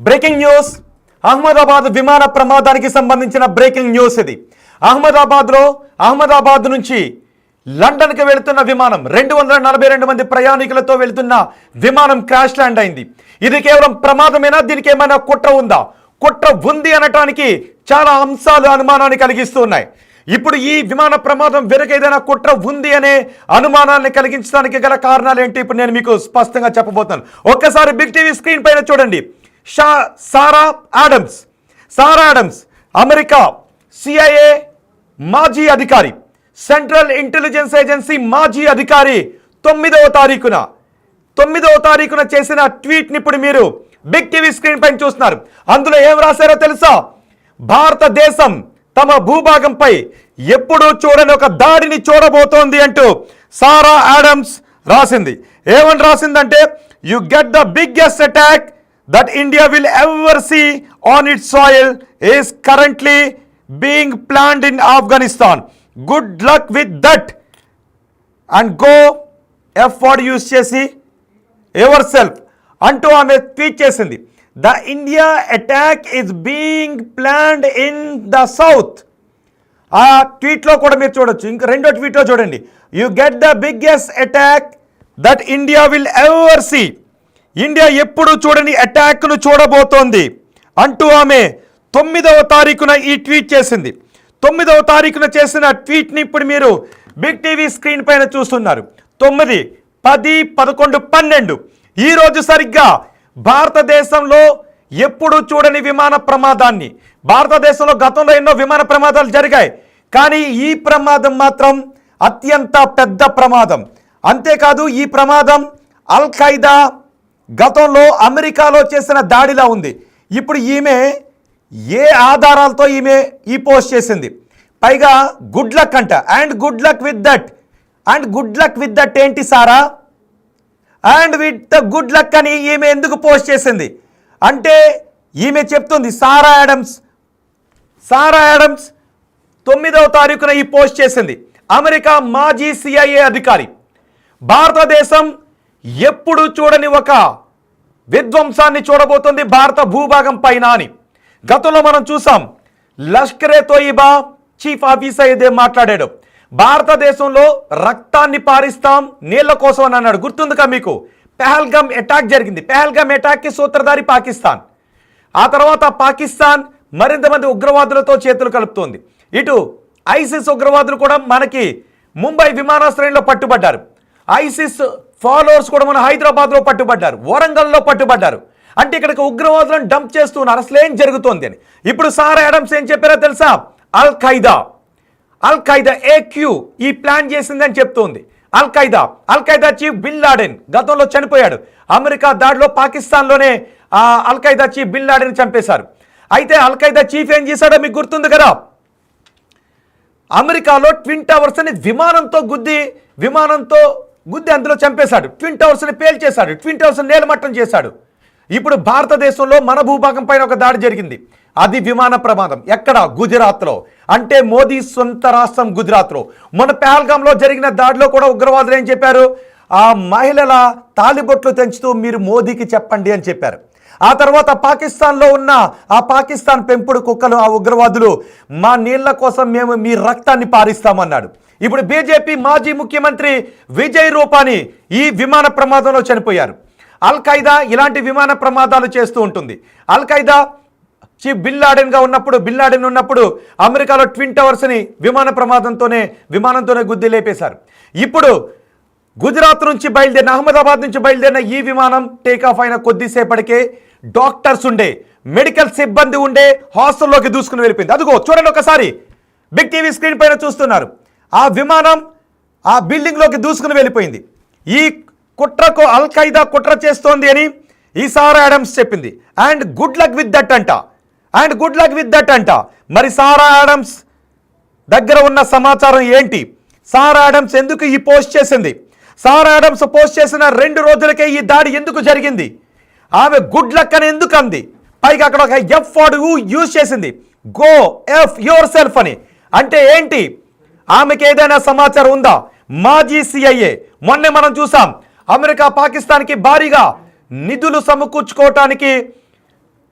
Breaking news. Ahmedabad విమాన ప్రమాదానికి సంబంధించిన బ్రేకింగ్ న్యూస్ ఇది. అహ్మదాబాద్ నుంచి లండన్కి వెళుతున్న విమానం 242 మంది ప్రయాణికులతో వెళుతున్న విమానం క్రాష్ ల్యాండ్ అయింది. ఇది కేవలం ప్రమాదమేనా, దీనికి ఏమైనా కుట్ర ఉందా? కుట్ర ఉంది అనటానికి చాలా అంశాలు అనుమానాన్ని కలిగిస్తూ ఉన్నాయి. ఇప్పుడు ఈ విమాన ప్రమాదం వెనుక ఏదైనా కుట్ర ఉంది అనే అనుమానాన్ని కలిగించడానికి గల కారణాలు ఏంటి ఇప్పుడు నేను మీకు స్పష్టంగా చెప్పబోతున్నాను. ఒక్కసారి బిగ్ టీవీ స్క్రీన్ పైన చూడండి. సారా ఆడమ్స్ అమెరికా CIA మాజీ అధికారి, సెంట్రల్ ఇంటెలిజెన్స్ ఏజెన్సీ మాజీ అధికారి 9వ తారీఖున చేసిన ట్వీట్ని ఇప్పుడు మీరు బిగ్ టీవీ స్క్రీన్ పైన చూస్తున్నారు. అందులో ఏం రాశారో తెలుసా? భారతదేశం తమ భూభాగంపై ఎప్పుడూ చూడని ఒక దాడిని చూడబోతోంది అంటూ సారా ఆడమ్స్ రాసింది. ఏమని రాసిందంటే, you get the biggest attack that India will ever see on its soil is currently being planned in Afghanistan. Good luck with that and go effort use చేసి yourself అంటూ ఆమె ట్వీట్ చేసింది. The India attack is being planned in the south. ఆ ట్వీట్లో కూడా మీరు చూడొచ్చు. ఇంకా రెండో ట్వీట్లో చూడండి. You get the biggest attack that India will ever see. India ఎప్పుడు చూడని అటాక్ను చూడబోతోంది అంటూ ఆమె 9వ తారీఖున ఈ ట్వీట్ చేసింది. 9వ తారీఖున చేసిన ట్వీట్ని ఇప్పుడు మీరు బిగ్ టీవీ స్క్రీన్ పైన చూస్తున్నారు. 9, 10, 11, 12 ఈరోజు సరిగ్గా భారతదేశంలో ఎప్పుడు చూడని విమాన ప్రమాదాన్ని, భారతదేశంలో గతంలో ఎన్నో విమాన ప్రమాదాలు జరిగాయి, కానీ ఈ ప్రమాదం మాత్రం అత్యంత పెద్ద ప్రమాదం. అంతేకాదు ఈ ప్రమాదం అల్ ఖైదా గతంలో అమెరికాలో చేసిన దాడిలా ఉంది. ఇప్పుడు ఈమె ఏ ఆధారాలతో ఈమె ఈ పోస్ట్ చేసింది? పైగా గుడ్ లక్ అంట. And good luck with that ఏంటి Sarah? And with the good luck అని ఈమె ఎందుకు పోస్ట్ చేసింది అంటే, ఈమె చెప్తుంది సారా ఆడమ్స్ 9వ తారీఖున ఈ పోస్ట్ చేసింది. అమెరికా మాజీ CIA అధికారి, భారతదేశం ఎప్పుడు చూడని ఒక విధ్వంసాన్ని చూడబోతుంది భారత భూభాగం పైన అని. గతంలో మనం చూసాం, లష్కరే తోయిబా చీఫ్ ఆఫీసర్ ఇదే మాట్లాడాడు. భారతదేశంలో రక్తాన్ని పారిస్తాం నీళ్ల కోసం అని అన్నాడు. గుర్తుందిగా మీకు? పెహల్గామ్ అటాక్ జరిగింది. పెహల్గామ్ అటాక్కి సూత్రధారి పాకిస్తాన్. ఆ తర్వాత పాకిస్తాన్ మరింత మంది ఉగ్రవాదులతో చేతులు కలుపుతోంది. ఇటు ఐసిస్ ఉగ్రవాదులు కూడా మనకి ముంబై విమానాశ్రయంలో పట్టుబడ్డారు. ఐసిస్ ఫాలోవర్స్ కూడా మన హైదరాబాద్లో పట్టుబడ్డారు, వరంగల్లో పట్టుబడ్డారు. అంటే ఇక్కడికి ఉగ్రవాదులను డంప్ చేస్తున్నారు. అసలు ఏం జరుగుతోంది అని. ఇప్పుడు సారా ఆడమ్స్ ఏం చెప్పారో తెలుసా? అల్ ఖైదా AQ ఈ ప్లాన్ చేసిందని చెప్తోంది. అల్ ఖైదా చీఫ్ బిన్ లాడెన్ గతంలో చనిపోయాడు. అమెరికా దాడిలో పాకిస్తాన్లోనే అల్ ఖైదా చీఫ్ బిన్ లాడెన్ చంపేశారు. అయితే అల్ ఖైదా చీఫ్ ఏం చేశాడో మీకు గుర్తుంది కదా? అమెరికాలో ట్విన్ టవర్స్ అని విమానంతో గుద్ది అందులో చంపేశాడు. ట్విన్ టవర్స్ని పేల్చేశాడు. ట్విన్ టవర్స్ని నేలమట్టం చేశాడు. ఇప్పుడు భారతదేశంలో మన భూభాగం పైన ఒక దాడి జరిగింది. అది విమాన ప్రమాదం. ఎక్కడ? గుజరాత్లో. అంటే మోదీ సొంత రాష్ట్రం గుజరాత్లో. మన పెహల్గాంలో జరిగిన దాడిలో కూడా ఉగ్రవాదులు ఏం చెప్పారు? ఆ మహిళల తాలిబొట్లు తెంచుతూ మీరు మోదీకి చెప్పండి అని చెప్పారు. ఆ తర్వాత పాకిస్తాన్లో ఉన్న ఆ పాకిస్తాన్ పెంపుడు కుక్కలు, ఆ ఉగ్రవాదులు, మా నీళ్ల కోసం మేము మీ రక్తాన్ని పారిస్తామన్నాడు. ఇప్పుడు బీజేపీ మాజీ ముఖ్యమంత్రి విజయ్ రూపానీ ఈ విమాన ప్రమాదంలో చనిపోయారు. అల్ ఖైదా ఇలాంటి విమాన ప్రమాదాలు చేస్తూ ఉంటుంది. అల్ ఖైదా చీఫ్ బిన్ లాడెన్ ఉన్నప్పుడు అమెరికాలో ట్విన్ టవర్స్ని విమానంతోనే గుద్ది లేపేశారు. ఇప్పుడు గుజరాత్ నుంచి బయలుదేరిన, అహ్మదాబాద్ నుంచి బయలుదేరిన ఈ విమానం టేకాఫ్ అయిన కొద్దిసేపటికే డాక్టర్స్ ఉండే, మెడికల్ సిబ్బంది ఉండే హాస్టల్లోకి దూసుకుని వెళ్ళిపోయింది. అదిగో చూడండి ఒకసారి, బిగ్ టీవీ స్క్రీన్ పైన చూస్తున్నారు. ఆ విమానం ఆ బిల్డింగ్లోకి దూసుకుని వెళ్ళిపోయింది. ఈ కుట్రకు అల్ ఖైదా కుట్ర చేస్తోంది అని ఈ సారా ఆడమ్స్ చెప్పింది. And good luck with that అంట. మరి సారా ఆడమ్స్ దగ్గర ఉన్న సమాచారం ఏంటి? సారా ఆడమ్స్ ఎందుకు ఈ పోస్ట్ చేసింది? సారా ఆడమ్స్ పోస్ట్ చేసిన 2 రోజులకే ఈ దాడి ఎందుకు జరిగింది? ఆమె గుడ్ లక్ అని ఎందుకు అంది? పైగా అక్కడ ఒక F వర్డ్ యూజ్ చేసింది, గో ఎఫ్ యువర్ సెల్ఫ్ అని. అంటే ఏంటి? ఆమెకి ఏదైనా సమాచారం ఉందా? మాజీ CIA మొన్నే మనం చూసాం, అమెరికా పాకిస్తాన్కి భారీగా నిధులు సమకూర్చుకోవటానికి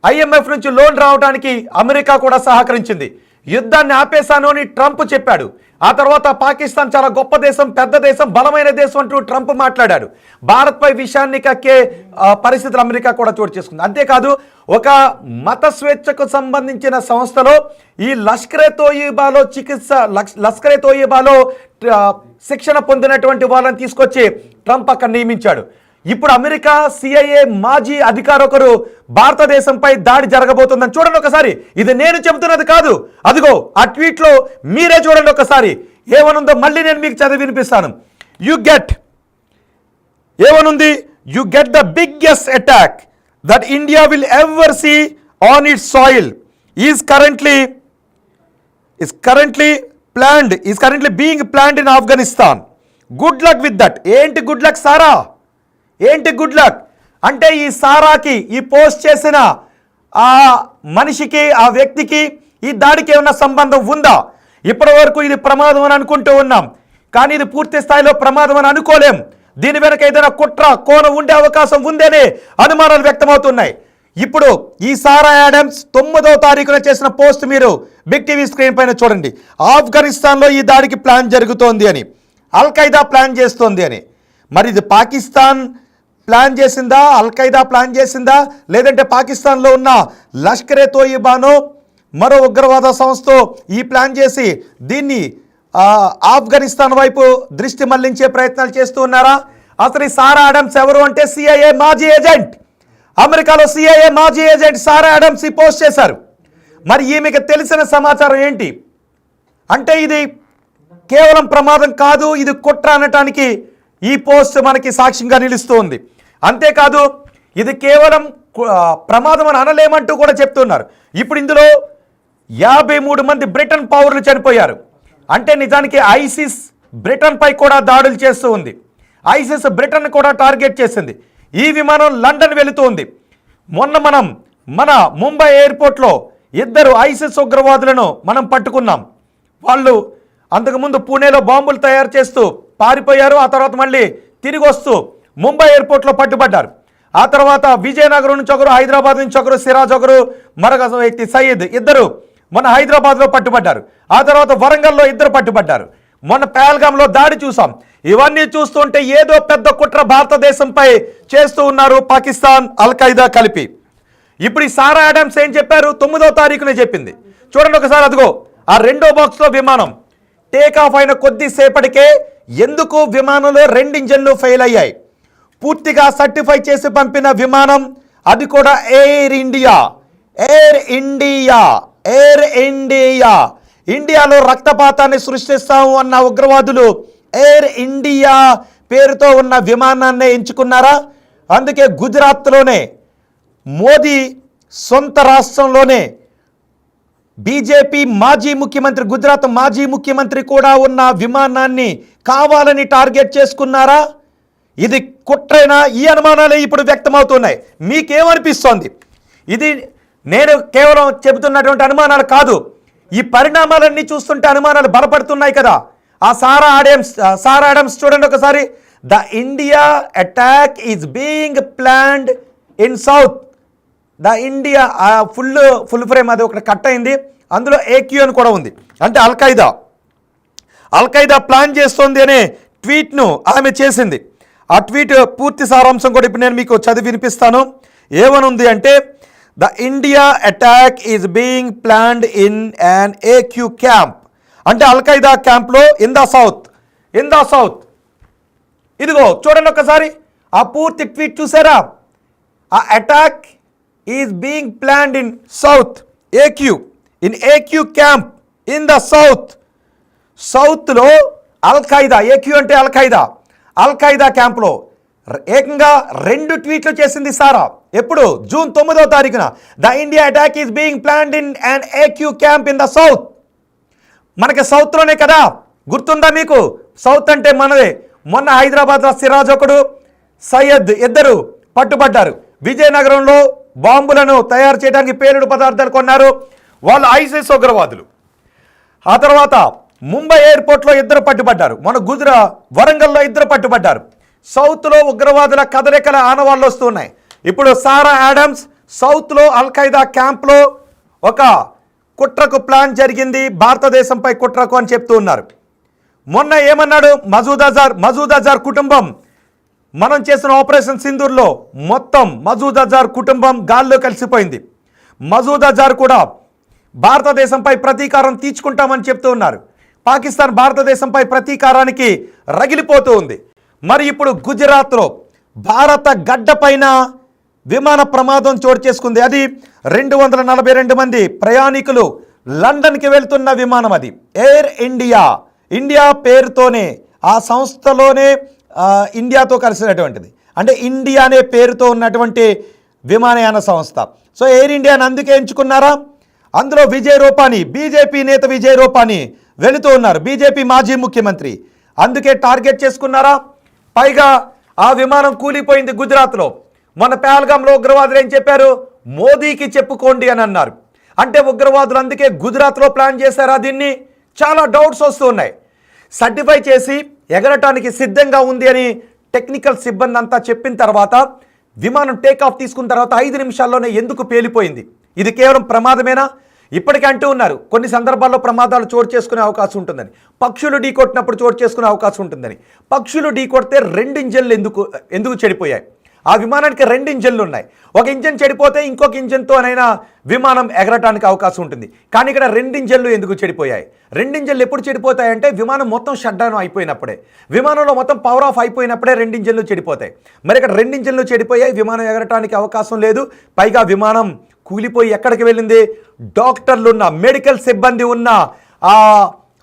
IMF నుంచి లోన్ రావడానికి అమెరికా కూడా సహకరించింది. యుద్ధాన్ని ఆపేశాను అని ట్రంప్ చెప్పాడు. ఆ తర్వాత పాకిస్తాన్ చాలా గొప్ప దేశం, పెద్ద దేశం, బలమైన దేశం అంటూ ట్రంప్ మాట్లాడాడు. భారత్పై విషయాన్ని కక్కే పరిస్థితులు అమెరికా కూడా చోటు చేసుకుంది. అంతేకాదు ఒక మత స్వేచ్ఛకు సంబంధించిన సంస్థలో ఈ లష్కరే తోయిబాలో శిక్షణ పొందినటువంటి వాళ్ళని తీసుకొచ్చి ట్రంప్ అక్కడ నియమించాడు. ఇప్పుడు అమెరికా CIA మాజీ అధికారి ఒకరు భారతదేశంపై దాడి జరగబోతుందని చూడండి ఒకసారి. ఇది నేను చెబుతున్నది కాదు, అదిగో ఆ ట్వీట్లో మీరే చూడండి ఒకసారి ఏమనుందో. మళ్ళీ నేను మీకు చదివి వినిపిస్తాను. ఏమనుంది? You get the biggest attack that India will ever see on its soil is currently being planned in Afghanistan. Good luck with that. ఏంటి గుడ్ లక్ సారా? ఏంటి గుడ్ లక్ అంటే ఈ సారాకి, ఈ పోస్ట్ చేసిన ఆ మనిషికి, ఆ వ్యక్తికి ఈ దాడికి ఏమైనా సంబంధం ఉందా? ఇప్పటి వరకు ఇది ప్రమాదం అని అనుకుంటూ ఉన్నాం, కానీ ఇది పూర్తి స్థాయిలో ప్రమాదం అని అనుకోలేం. దీని వెనక ఏదైనా కుట్ర కోణం ఉండే అవకాశం ఉందనే అనుమానాలు వ్యక్తమవుతున్నాయి. ఇప్పుడు ఈ సారా యాడమ్స్ 9వ తారీఖున చేసిన పోస్ట్ మీరు బిగ్ టీవీ స్క్రీన్ పైన చూడండి. ఆఫ్ఘనిస్తాన్లో ఈ దాడికి ప్లాన్ జరుగుతోంది అని, అల్ ఖైదా ప్లాన్ చేస్తోంది అని. మరి ఇది పాకిస్తాన్ ప్లాన్ చేసిందా, అల్ ఖైదా ప్లాన్ చేసిందా, లేదంటే పాకిస్తాన్లో ఉన్న లష్కరే తోయిబానో మరో ఉగ్రవాద సంస్థ ఈ ప్లాన్ చేసి దీన్ని ఆఫ్ఘనిస్తాన్ వైపు దృష్టి మళ్లించే ప్రయత్నాలు చేస్తూ ఉన్నారా? అసలు ఈ సారా ఆడమ్స్ ఎవరు అంటే CIA మాజీ ఏజెంట్. అమెరికాలో CIA మాజీ ఏజెంట్ సారా ఆడమ్స్ ఈ పోస్ట్ చేశారు. మరి ఈమెకు తెలిసిన సమాచారం ఏంటి అంటే ఇది కేవలం ప్రమాదం కాదు, ఇది కుట్ర అనటానికి ఈ పోస్ట్ మనకి సాక్ష్యంగా నిలుస్తుంది. అంతేకాదు ఇది కేవలం ప్రమాదం అని అనలేమంటూ కూడా చెప్తున్నారు. ఇప్పుడు ఇందులో 53 మంది బ్రిటన్ పౌరులు చనిపోయారు. అంటే నిజానికి ఐసిస్ బ్రిటన్ పై కూడా దాడులు చేస్తూ ఉంది. ఐసిస్ బ్రిటన్ కూడా టార్గెట్ చేసింది. ఈ విమానం లండన్ వెళుతూ ఉంది. మొన్న మన ముంబై ఎయిర్పోర్ట్లో 2 ఐసిస్ ఉగ్రవాదులను మనం పట్టుకున్నాం. వాళ్ళు అంతకుముందు పూణేలో బాంబులు తయారు చేస్తూ పారిపోయారు. ఆ తర్వాత మళ్ళీ తిరిగి వస్తూ ముంబై ఎయిర్పోర్ట్లో పట్టుబడ్డారు. ఆ తర్వాత విజయనగరం నుంచి ఒకరు, హైదరాబాద్ నుంచి ఒకరు, సిరాజ్ ఒకరు, మరొక వ్యక్తి సయ్యద్, 2 మొన్న హైదరాబాద్లో పట్టుబడ్డారు. ఆ తర్వాత వరంగల్లో 2 పట్టుబడ్డారు. మొన్న పహల్గామ్లో దాడి చూసాం. ఇవన్నీ చూస్తుంటే ఏదో పెద్ద కుట్ర భారతదేశంపై చేస్తూ ఉన్నారు పాకిస్తాన్, అల్ ఖైదా కలిపి. ఇప్పుడు ఈ సారా ఆడమ్స్ ఏం చెప్పారు? 9వ తారీఖునే చెప్పింది. చూడండి ఒకసారి, అదిగో ఆ 2వ బాక్స్లో విమానం టేక్ ఆఫ్ అయిన కొద్దిసేపటికే ఎందుకు విమానంలో 2 ఇంజన్లు ఫెయిల్ అయ్యాయి. పూర్తిగా సర్టిఫై చేసి పంపిన విమానం, అది కూడా ఎయిర్ ఇండియా. ఇండియాలో రక్తపాతాన్ని సృష్టిస్తాము అన్న ఉగ్రవాదులు ఎయిర్ ఇండియా పేరుతో ఉన్న విమానాన్ని ఎంచుకున్నారా? అందుకే గుజరాత్లోనే మోదీ సొంత రాష్ట్రంలోనే బీజేపీ మాజీ ముఖ్యమంత్రి, గుజరాత్ మాజీ ముఖ్యమంత్రి కూడా ఉన్న విమానాన్ని కావాలని టార్గెట్ చేసుకున్నారా? ఇది కుట్రైనా? ఈ అనుమానాలే ఇప్పుడు వ్యక్తమవుతున్నాయి. మీకేమనిపిస్తోంది? ఇది నేను కేవలం చెబుతున్నటువంటి అనుమానాలు కాదు, ఈ పరిణామాలన్నీ చూస్తుంటే అనుమానాలు బలపడుతున్నాయి కదా. ఆ సారా ఆడమ్స్ చూడండి ఒకసారి. The India attack is being planned in south. The India full frame అది ఒకటి కట్ అయింది, అందులో AQ అని కూడా ఉంది. అంటే అల్ ఖైదా ప్లాన్ చేస్తోంది అనే ట్వీట్ను ఆమె చేసింది. ఆ ట్వీట్ పూర్తి సారాంశం కూడా ఇప్పుడు నేను మీకు చదివి వినిపిస్తాను. ఏమనుంది అంటే, the India attack is being planned in an AQ camp. అంటే అల్ ఖైదా క్యాంప్లో ఇన్ ద సౌత్. ఇదిగో చూడండి ఒకసారి ఆ పూర్తి ట్వీట్ చూసారా? ఆ attack is being planned in south AQ camp in the సౌత్లో అల్ ఖైదా, AQ అంటే అల్ ఖైదా క్యాంప్లో ఏకంగా 2 ట్వీట్లు చేసింది సారా. ఎప్పుడు? జూన్ 9వ తారీఖున. The India attack is being planned in an AQ camp in the south. మనకి సౌత్లోనే కదా, గుర్తుందా మీకు? సౌత్ అంటే మనదే. మొన్న హైదరాబాద్లో సిరాజ్ ఒకడు, సయ్యద్ 2 పట్టుబడ్డారు. విజయనగరంలో బాంబులను తయారు చేయడానికి పేలుడు పదార్థాలు కొన్నారు. వాళ్ళు ఐసిస్ ఉగ్రవాదులు. ఆ తర్వాత ముంబై ఎయిర్పోర్ట్లో 2 పట్టుబడ్డారు. మన వరంగల్లో 2 పట్టుబడ్డారు. సౌత్లో ఉగ్రవాదుల కదలికల ఆనవాళ్ళు వస్తున్నాయి. ఇప్పుడు సారా ఆడమ్స్ సౌత్లో అల్-ఖైదా క్యాంప్లో ఒక కుట్రకు ప్లాన్ జరిగింది, భారతదేశంపై కుట్రకు అని చెప్తూ ఉన్నారు. మొన్న ఏమన్నాడు మసూద్ అజార్ కుటుంబం, మనం చేసిన ఆపరేషన్ సింధూర్లో మొత్తం మసూద్ అజార్ కుటుంబం గాల్లో కలిసిపోయింది. మసూద్ అజార్ కూడా భారతదేశంపై ప్రతీకారం తీర్చుకుంటామని చెప్తూ ఉన్నారు. పాకిస్తాన్ భారతదేశంపై ప్రతీకారానికి రగిలిపోతూ ఉంది. మరి ఇప్పుడు గుజరాత్లో భారత గడ్డపైన విమాన ప్రమాదం చోటు చేసుకుంది. అది 242 మంది ప్రయాణికులు లండన్కి వెళ్తున్న విమానం. అది ఎయిర్ ఇండియా పేరుతోనే, ఆ సంస్థలోనే ఇండియాతో కలిసినటువంటిది, అంటే ఇండియా అనే పేరుతో ఉన్నటువంటి విమానయాన సంస్థ. సో ఎయిర్ ఇండియాని అందుకే ఎంచుకున్నారా? అందులో విజయ్ రూపానీ, బీజేపీ నేత విజయ్ రూపానీ వెళుతూ ఉన్నారు, బీజేపీ మాజీ ముఖ్యమంత్రి. అందుకే టార్గెట్ చేసుకున్నారా? పైగా ఆ విమానం కూలిపోయింది గుజరాత్లో. మన పహల్గామ్లో ఉగ్రవాదులు ఏం చెప్పారు? మోదీకి చెప్పుకోండి అని అన్నారు. అంటే ఉగ్రవాదులు అందుకే గుజరాత్లో ప్లాన్ చేశారా దీన్ని? చాలా డౌట్స్ వస్తూ ఉన్నాయి. సర్టిఫై చేసి ఎగరటానికి సిద్ధంగా ఉంది అని టెక్నికల్ సిబ్బంది అంతా చెప్పిన తర్వాత విమానం టేకాఫ్ తీసుకున్న తర్వాత 5 నిమిషాల్లోనే ఎందుకు పేలిపోయింది? ఇది కేవలం ప్రమాదమేనా? ఇప్పటికే అంటూ ఉన్నారు కొన్ని సందర్భాల్లో ప్రమాదాలు చోటు చేసుకునే అవకాశం ఉంటుందని, పక్షులు ఢీకొట్టినప్పుడు చోటు చేసుకునే అవకాశం ఉంటుందని. పక్షులు ఢీకొడితే 2 ఇంజన్లు ఎందుకు చెడిపోయాయి? ఆ విమానానికి 2 ఇంజన్లు ఉన్నాయి. ఒక ఇంజన్ చెడిపోతే ఇంకొక ఇంజన్తోనైనా విమానం ఎగరటానికి అవకాశం ఉంటుంది. కానీ ఇక్కడ 2 ఇంజన్లు ఎందుకు చెడిపోయాయి? 2 ఇంజన్లు ఎప్పుడు చెడిపోతాయంటే విమానం మొత్తం షట్ డౌన్ అయిపోయినప్పుడే, విమానంలో మొత్తం పవర్ ఆఫ్ అయిపోయినప్పుడే 2 ఇంజన్లు చెడిపోతాయి. మరి ఇక్కడ 2 ఇంజన్లు చెడిపోయాయి, విమానం ఎగరటానికి అవకాశం లేదు. పైగా విమానం కూలిపోయి ఎక్కడికి వెళ్ళింది? డాక్టర్లు ఉన్న, మెడికల్ సిబ్బంది ఉన్న ఆ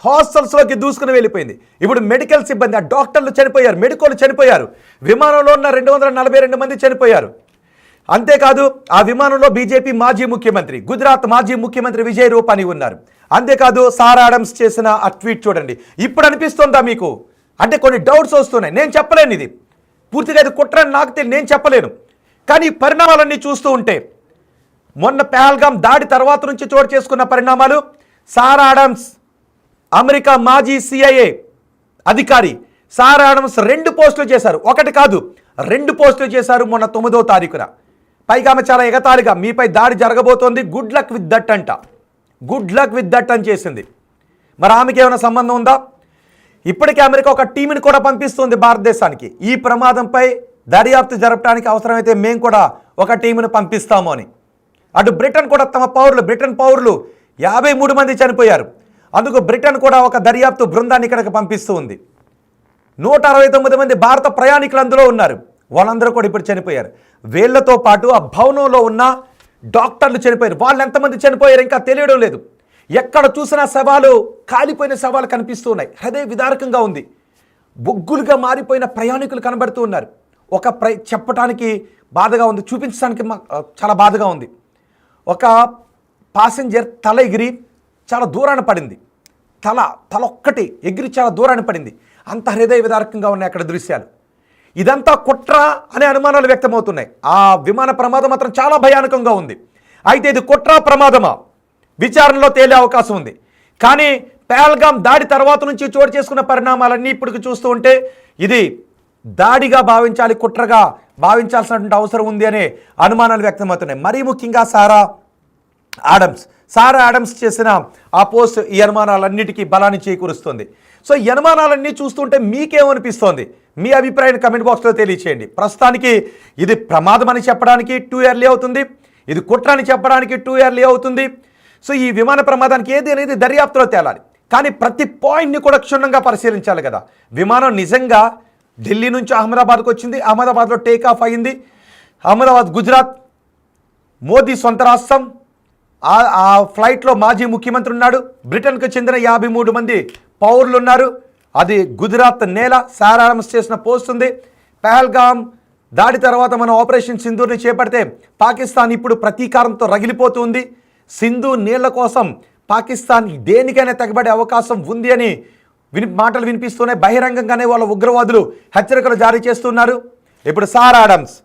హాస్టల్స్లోకి దూసుకుని వెళ్ళిపోయింది. ఇప్పుడు మెడికల్ సిబ్బంది, ఆ డాక్టర్లు చనిపోయారు, మెడికోలు చనిపోయారు, విమానంలో ఉన్న 242 మంది చనిపోయారు. అంతేకాదు ఆ విమానంలో బీజేపీ మాజీ ముఖ్యమంత్రి, గుజరాత్ మాజీ ముఖ్యమంత్రి విజయ్ రూపానీ ఉన్నారు. అంతేకాదు సారా ఆడమ్స్ చేసిన ఆ ట్వీట్ చూడండి. ఇప్పుడు అనిపిస్తుందా మీకు? అంటే కొన్ని డౌట్స్ వస్తున్నాయి. నేను చెప్పలేను, ఇది పూర్తిగా ఇది కుట్రని నాకు తెలియదు, నేను చెప్పలేను. కానీ పరిణామాలన్నీ చూస్తూ ఉంటే మొన్న పహల్గామ్ దాడి తర్వాత నుంచి చోటు చేసుకున్న పరిణామాలు, సారా ఆడమ్స్ అమెరికా మాజీ CIA అధికారి సారా ఆడమ్స్ 2 పోస్టులు చేశారు. ఒకటి కాదు 2 పోస్టులు చేశారు మొన్న 9వ తారీఖున. పైగా ఆమె చాలా ఎగతాళిగా మీపై దాడి జరగబోతోంది, గుడ్ లక్ విత్ దట్ అంట, గుడ్ లక్ విత్ దట్ అని చేసింది. మరి ఆమెకి ఏమైనా సంబంధం ఉందా? ఇప్పటికే అమెరికా ఒక టీంని కూడా పంపిస్తుంది భారతదేశానికి, ఈ ప్రమాదంపై దర్యాప్తు జరపడానికి అవసరమైతే మేము కూడా ఒక టీంను పంపిస్తాము అని. అటు బ్రిటన్ కూడా తమ బ్రిటన్ పౌరులు 53 మంది చనిపోయారు. అందుకు బ్రిటన్ కూడా ఒక దర్యాప్తు బృందాన్ని ఇక్కడికి పంపిస్తూ ఉంది. 169 మంది భారత ప్రయాణికులు అందులో ఉన్నారు, వాళ్ళందరూ కూడా ఇప్పుడు చనిపోయారు. వీళ్లతో పాటు ఆ భవనంలో ఉన్న డాక్టర్లు చనిపోయారు. వాళ్ళు ఎంతమంది చనిపోయారు ఇంకా తెలియడం లేదు. ఎక్కడ చూసినా శవాలు, కాలిపోయిన శవాలు కనిపిస్తూ ఉన్నాయి. హృదయ విదారకంగా ఉంది. బొగ్గులుగా మారిపోయిన ప్రయాణికులు కనబడుతూ ఉన్నారు. చెప్పడానికి బాధగా ఉంది, చూపించడానికి చాలా బాధగా ఉంది. ఒక పాసెంజర్ తల ఎగిరి చాలా దూరాన పడింది, తల ఒక్కటి ఎగిరి చాలా దూరాన పడింది. అంత హృదయ విదారకంగా ఉన్నాయి అక్కడ దృశ్యాలు. ఇదంతా కుట్ర అనే అనుమానాలు వ్యక్తమవుతున్నాయి. ఆ విమాన ప్రమాదం మాత్రం చాలా భయానకంగా ఉంది. అయితే ఇది కుట్ర ప్రమాదమా? విచారణలో తేలే అవకాశం ఉంది. కానీ పహల్గామ్ దాడి తర్వాత నుంచి చోటు చేసుకున్న పరిణామాలన్నీ ఇప్పటికి చూస్తూ ఉంటే ఇది దాడిగా భావించాలి, కుట్రగా భావించాల్సినటువంటి అవసరం ఉంది అనే అనుమానాలు వ్యక్తమవుతున్నాయి. మరీ ముఖ్యంగా సారా ఆడమ్స్ చేసిన ఆ పోస్ట్ ఈ అనుమానాలన్నిటికీ బలాన్ని చేకూరుస్తుంది. సో ఈ అనుమానాలన్నీ చూస్తుంటే మీకేమనిపిస్తోంది? మీ అభిప్రాయాన్ని కమెంట్ బాక్స్లో తెలియచేయండి. ప్రస్తుతానికి ఇది ప్రమాదం అని చెప్పడానికి టూ ఇయర్లీ అవుతుంది, ఇది కుట్ర అని చెప్పడానికి 2 ఇయర్లీ అవుతుంది. సో ఈ విమాన ప్రమాదానికి ఏది అనేది దర్యాప్తులో తేలాలి. కానీ ప్రతి పాయింట్ని కూడా క్షుణ్ణంగా పరిశీలించాలి కదా. విమానం నిజంగా ఢిల్లీ నుంచి అహ్మదాబాద్కు వచ్చింది, అహ్మదాబాద్లో టేక్ ఆఫ్ అయింది. అహ్మదాబాద్ గుజరాత్, మోదీ సొంత రాష్ట్రం. ఆ ఫ్లైట్లో మాజీ ముఖ్యమంత్రి ఉన్నాడు, బ్రిటన్కు చెందిన 53 మంది పౌరులు ఉన్నారు. అది గుజరాత్ నేల. సారా ఆడమ్స్ చేసిన పోస్ట్ ఉంది. పహల్గామ్ దాడి తర్వాత మనం ఆపరేషన్ సింధూర్ని చేపడితే పాకిస్తాన్ ఇప్పుడు ప్రతీకారంతో రగిలిపోతుంది. సింధు నీళ్ల కోసం పాకిస్తాన్ దేనికైనా తెగబడే అవకాశం ఉంది అని మాటలు వినిపిస్తున్నాయి. బహిరంగంగానే వాళ్ళ ఉగ్రవాదులు హెచ్చరికలు జారీ చేస్తున్నారు. ఇప్పుడు సారా ఆడమ్స్,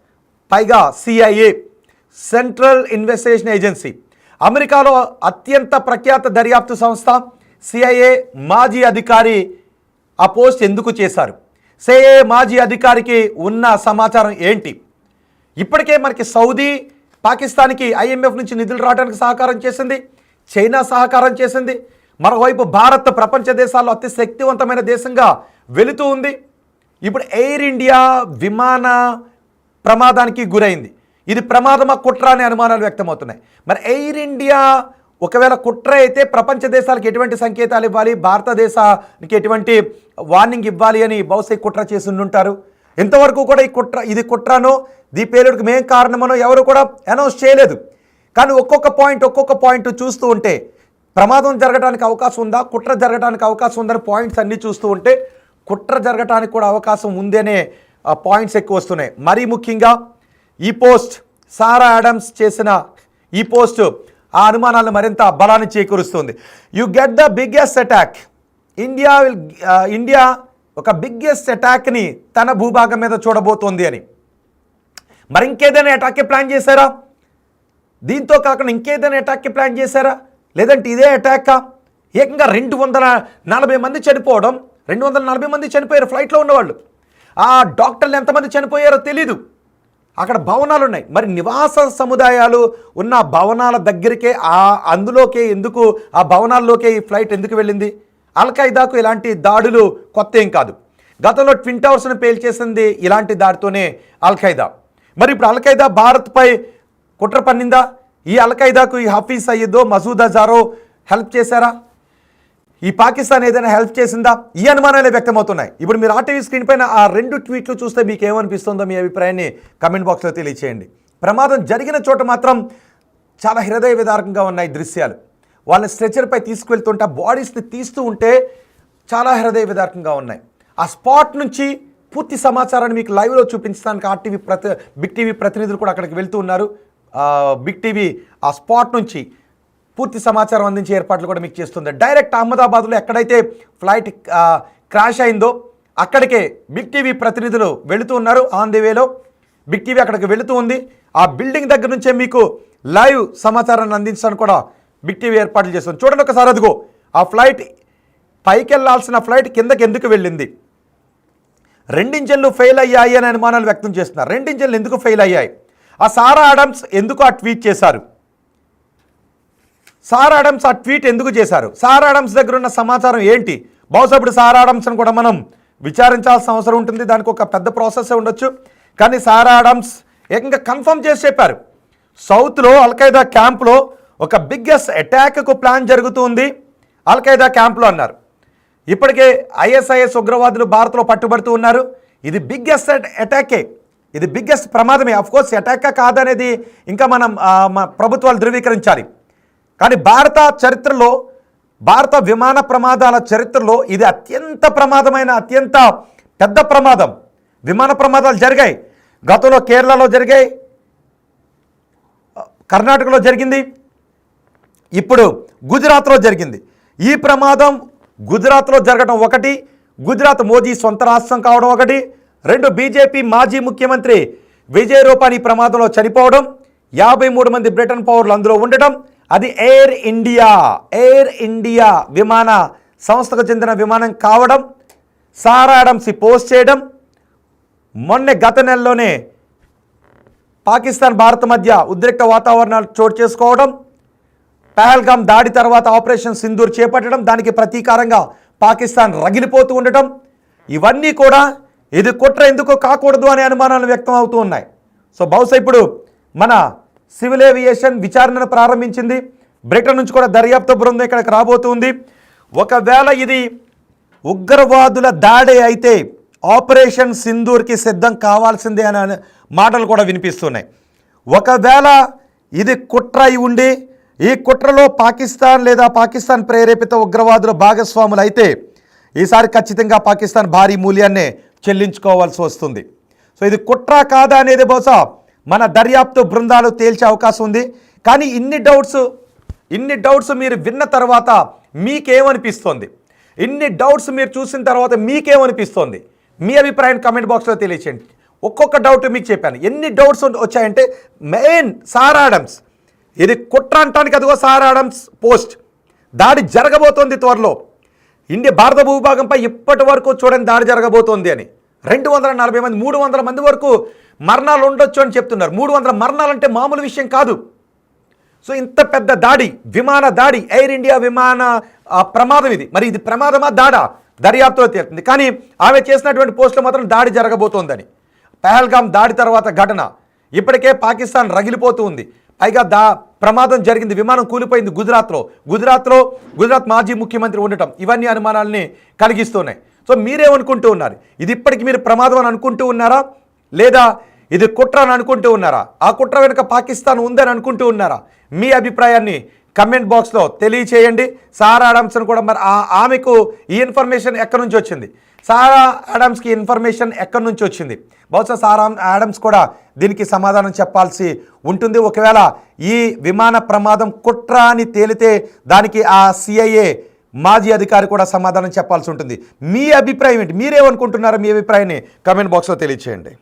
పైగా CIA సెంట్రల్ ఇన్వెస్టిగేషన్ ఏజెన్సీ, అమెరికాలో అత్యంత ప్రఖ్యాత దర్యాప్తు సంస్థ CIA మాజీ అధికారి ఆ పోస్ట్ ఎందుకు చేశారు? CIA మాజీ అధికారికి ఉన్న సమాచారం ఏంటి? ఇప్పటికే మనకి సౌదీ, పాకిస్తాన్కి ఐఎంఎఫ్ నుంచి నిధులు రావడానికి సహకారం చేసింది, చైనా సహకారం చేసింది. మరోవైపు భారత్ ప్రపంచ దేశాల్లో అతి శక్తివంతమైన దేశంగా వెళుతూ ఉంది. ఇప్పుడు ఎయిర్ ఇండియా విమాన ప్రమాదానికి గురైంది. ఇది ప్రమాదమా కుట్ర అనే అనుమానాలు వ్యక్తమవుతున్నాయి. మరి ఎయిర్ ఇండియా ఒకవేళ కుట్ర అయితే ప్రపంచ దేశాలకు ఎటువంటి సంకేతాలు ఇవ్వాలి, భారతదేశానికి ఎటువంటి వార్నింగ్ ఇవ్వాలి అని బహుశా కుట్ర చేసి ఉండుంటారు. ఇంతవరకు కూడా ఇది కుట్రనో దీ పేలుడికి మేం కారణమనో ఎవరు కూడా అనౌన్స్ చేయలేదు. కానీ ఒక్కొక్క పాయింట్ చూస్తూ ఉంటే ప్రమాదం జరగడానికి అవకాశం ఉందా, కుట్ర జరగడానికి అవకాశం ఉందని పాయింట్స్ అన్నీ చూస్తూ ఉంటే కుట్ర జరగడానికి కూడా అవకాశం ఉందనే పాయింట్స్ ఎక్కువ వస్తున్నాయి. మరీ ముఖ్యంగా ఈ పోస్ట్ సారా ఆడమ్స్ చేసిన ఈ పోస్ట్ ఆ అనుమానాలను మరింత బలాన్ని చేకూరుస్తుంది. You get the biggest attack, India ఒక బిగ్గెస్ట్ అటాక్ని తన భూభాగం మీద చూడబోతోంది అని. మరి ఇంకేదైనా అటాక్కి ప్లాన్ చేశారా? దీంతో కాకుండా ఇంకేదైనా అటాక్కి ప్లాన్ చేశారా? లేదంటే ఇదే అటాక్కా? ఏకంగా 240 మంది చనిపోవడం, 240 మంది చనిపోయారు ఫ్లైట్లో ఉన్నవాళ్ళు. ఆ డాక్టర్లు ఎంతమంది చనిపోయారో తెలీదు. అక్కడ భవనాలు ఉన్నాయి. మరి నివాస సముదాయాలు ఉన్న భవనాల దగ్గరికే అందులోకే ఎందుకు, ఆ భవనాల్లోకే ఈ ఫ్లైట్ ఎందుకు వెళ్ళింది? అల్ఖైదాకు ఇలాంటి దాడులు కొత్త ఏం కాదు. గతంలో ట్విన్ టవర్స్ను పేల్చేసింది ఇలాంటి దాడితోనే అల్ఖైదా. మరి ఇప్పుడు అల్ఖైదా భారత్పై కుట్ర పన్నిందా? ఈ అల్ఖైదాకు ఈ హఫీజ్ సయీదో, మసూద్ అజారో హెల్ప్ చేశారా? ఈ పాకిస్తాన్ ఏదైనా హెల్ప్ చేసిందా? ఈ అనుమానాలే వ్యక్తమవుతున్నాయి. ఇప్పుడు మీరు ఆర్టీవీ స్క్రీన్ పైన ఆ 2 ట్వీట్లు చూస్తే మీకు ఏమనిపిస్తుందో మీ అభిప్రాయాన్ని కమెంట్ బాక్స్లో తెలియచేయండి. ప్రమాదం జరిగిన చోట మాత్రం చాలా హృదయ విదారకంగా ఉన్నాయి దృశ్యాలు. వాళ్ళని స్ట్రెచర్పై తీసుకువెళ్తుంటే బాడీస్ని తీస్తూ ఉంటే చాలా హృదయ విదారకంగా ఉన్నాయి. ఆ స్పాట్ నుంచి పూర్తి సమాచారాన్ని మీకు లైవ్లో చూపించడానికి బిగ్ టీవీ ప్రతినిధులు కూడా అక్కడికి వెళ్తూ ఉన్నారు. బిగ్ టీవీ ఆ స్పాట్ నుంచి పూర్తి సమాచారం అందించే ఏర్పాట్లు కూడా మీకు చేస్తుంది. డైరెక్ట్ అహ్మదాబాద్లో ఎక్కడైతే ఫ్లైట్ క్రాష్ అయిందో అక్కడికే బిగ్ టీవీ ప్రతినిధులు వెళుతూ ఉన్నారు. ఆన్ ది వేలో బిగ్ టీవీ అక్కడికి వెళుతూ ఉంది. ఆ బిల్డింగ్ దగ్గర నుంచే మీకు లైవ్ సమాచారాన్ని అందించడానికి కూడా బిగ్ టీవీ ఏర్పాట్లు చేస్తుంది. చూడండి ఒకసారి, అదిగో ఆ ఫ్లైట్ పైకి వెళ్ళాల్సిన ఫ్లైట్ కిందకి ఎందుకు వెళ్ళింది? 2 ఇంజన్లు ఫెయిల్ అయ్యాయి అని అనుమానాలు వ్యక్తం చేస్తున్నారు. 2 ఇంజన్లు ఎందుకు ఫెయిల్ అయ్యాయి? ఆ సారా ఆడమ్స్ ఎందుకు ఆ ట్వీట్ చేశారు? సారా ఆడమ్స్ ఆ ట్వీట్ ఎందుకు చేశారు? సారా ఆడమ్స్ దగ్గర ఉన్న సమాచారం ఏంటి? బహుశా ఇప్పుడు సారా ఆడమ్స్ని కూడా మనం విచారించాల్సిన అవసరం ఉంటుంది. దానికి ఒక పెద్ద ప్రాసెస్ ఉండొచ్చు. కానీ సారా ఆడమ్స్ ఏకంగా కన్ఫర్మ్ చేసి చెప్పారు, సౌత్లో అల్ఖైదా క్యాంప్లో ఒక బిగ్గెస్ట్ అటాక్కు ప్లాన్ జరుగుతుంది అల్ఖైదా క్యాంప్లో అన్నారు. ఇప్పటికే ఐఎస్ఐఎస్ ఉగ్రవాదులు భారత్లో పట్టుబడుతూ ఉన్నారు. ఇది బిగ్గెస్ట్ అటాకే, ఇది బిగ్గెస్ట్ ప్రమాదమే. అఫ్కోర్స్ అటాక్ కాదనేది ఇంకా మనం ప్రభుత్వాలు ధృవీకరించాలి. కానీ భారత చరిత్రలో, భారత విమాన ప్రమాదాల చరిత్రలో ఇది అత్యంత ప్రమాదమైన, అత్యంత పెద్ద ప్రమాదం. విమాన ప్రమాదాలు జరిగాయి. గతంలో కేరళలో జరిగాయి, కర్ణాటకలో జరిగింది, ఇప్పుడు గుజరాత్లో జరిగింది. ఈ ప్రమాదం గుజరాత్లో జరగడం ఒకటి, గుజరాత్ మోదీ సొంత రాష్ట్రం కావడం ఒకటి, 2 బీజేపీ మాజీ ముఖ్యమంత్రి విజయ్ రూపానీ ప్రమాదంలో చనిపోవడం, 53 మంది బ్రిటన్ పౌరులు అందులో ఉండటం, అది ఎయిర్ ఇండియా విమాన సంస్థకు చెందిన విమానం కావడం, సారా ఆడమ్స్ పోస్ట్ చేయడం, గత నెలలోనే పాకిస్తాన్ భారత్ మధ్య ఉద్రిక్త వాతావరణాలు చోటు చేసుకోవడం, పహల్గామ్ దాడి తర్వాత ఆపరేషన్ సింధూర్ చేపట్టడం, దానికి ప్రతీకారంగా పాకిస్తాన్ రగిలిపోతూ ఉండటం, ఇవన్నీ కూడా ఇది కుట్ర ఎందుకు కాకూడదు అనే అనుమానాలు వ్యక్తం అవుతూ ఉన్నాయి. సో బహుశా ఇప్పుడు మన సివిల్ ఏవియేషన్ విచారణను ప్రారంభించింది. బ్రిటన్ నుంచి కూడా దర్యాప్తు బృందం ఇక్కడికి రాబోతుంది. ఒకవేళ ఇది ఉగ్రవాదుల దాడి అయితే ఆపరేషన్ సింధూర్కి సిద్ధం కావాల్సిందే అనే మాటలు కూడా వినిపిస్తున్నాయి. ఒకవేళ ఇది కుట్ర అయి ఉండి ఈ కుట్రలో పాకిస్తాన్ లేదా పాకిస్తాన్ ప్రేరేపిత ఉగ్రవాదుల భాగస్వాములు అయితే ఈసారి ఖచ్చితంగా పాకిస్తాన్ భారీ మూల్యాన్నే చెల్లించుకోవాల్సి వస్తుంది. సో ఇది కుట్ర కాదా అనేది బహుశా మన దర్యాప్తు బృందాలు తేల్చే అవకాశం ఉంది. కానీ ఇన్ని డౌట్స్ మీరు విన్న తర్వాత మీకేమనిపిస్తోంది? ఇన్ని డౌట్స్ మీరు చూసిన తర్వాత మీకేమనిపిస్తోంది? మీ అభిప్రాయం కమెంట్ బాక్స్లో తెలియచేయండి. ఒక్కొక్క డౌట్ మీకు చెప్పాను. ఎన్ని డౌట్స్ వచ్చాయంటే మెయిన్ సారా ఆడమ్స్, ఇది కుట్ర అంటానికి అదిగో సారా ఆడమ్స్ పోస్ట్. దాడి జరగబోతోంది త్వరలో. భారత భూభాగంపై ఇప్పటి వరకు చూడండి దాడి జరగబోతోంది అని. 240 మంది 300 మంది వరకు మరణాలు ఉండొచ్చు అని చెప్తున్నారు. 300 మరణాలంటే మామూలు విషయం కాదు. సో ఇంత పెద్ద దాడి, విమాన దాడి, ఎయిర్ ఇండియా విమాన ప్రమాదం ఇది. మరి ఇది ప్రమాదమా దాడా దర్యాప్తులో తేలుతుంది. కానీ ఆమె చేసినటువంటి పోస్టులో మాత్రం దాడి జరగబోతోందని. పహల్గామ్ దాడి తర్వాత ఘటన ఇప్పటికే పాకిస్తాన్ రగిలిపోతూ ఉంది. పైగా ప్రమాదం జరిగింది, విమానం కూలిపోయింది గుజరాత్ మాజీ ముఖ్యమంత్రి ఉండటం, ఇవన్నీ అనుమానాలని కలిగిస్తున్నాయి. సో మీరేమనుకుంటూ ఉన్నారు? ఇది ఇప్పటికి మీరు ప్రమాదం అని అనుకుంటూ ఉన్నారా, లేదా ఇది కుట్ర అని అనుకుంటూ ఉన్నారా? ఆ కుట్ర వెనుక పాకిస్తాన్ ఉందని అనుకుంటూ ఉన్నారా? మీ అభిప్రాయాన్ని కమెంట్ బాక్స్లో తెలియచేయండి. సారా ఆడమ్స్ని కూడా మరి ఆమెకు ఈ ఇన్ఫర్మేషన్ ఎక్కడి నుంచి వచ్చింది? సారా ఆడమ్స్కి ఇన్ఫర్మేషన్ ఎక్కడి నుంచి వచ్చింది? బహుశా సారా ఆడమ్స్ కూడా దీనికి సమాధానం చెప్పాల్సి ఉంటుంది. ఒకవేళ ఈ విమాన ప్రమాదం కుట్ర అని తేలితే దానికి ఆ CIA మాజీ అధికారి కూడా సమాధానం చెప్పాల్సి ఉంటుంది. మీ అభిప్రాయం ఏంటి? మీరేమనుకుంటున్నారో మీ అభిప్రాయాన్ని కమెంట్ బాక్స్లో తెలియచేయండి.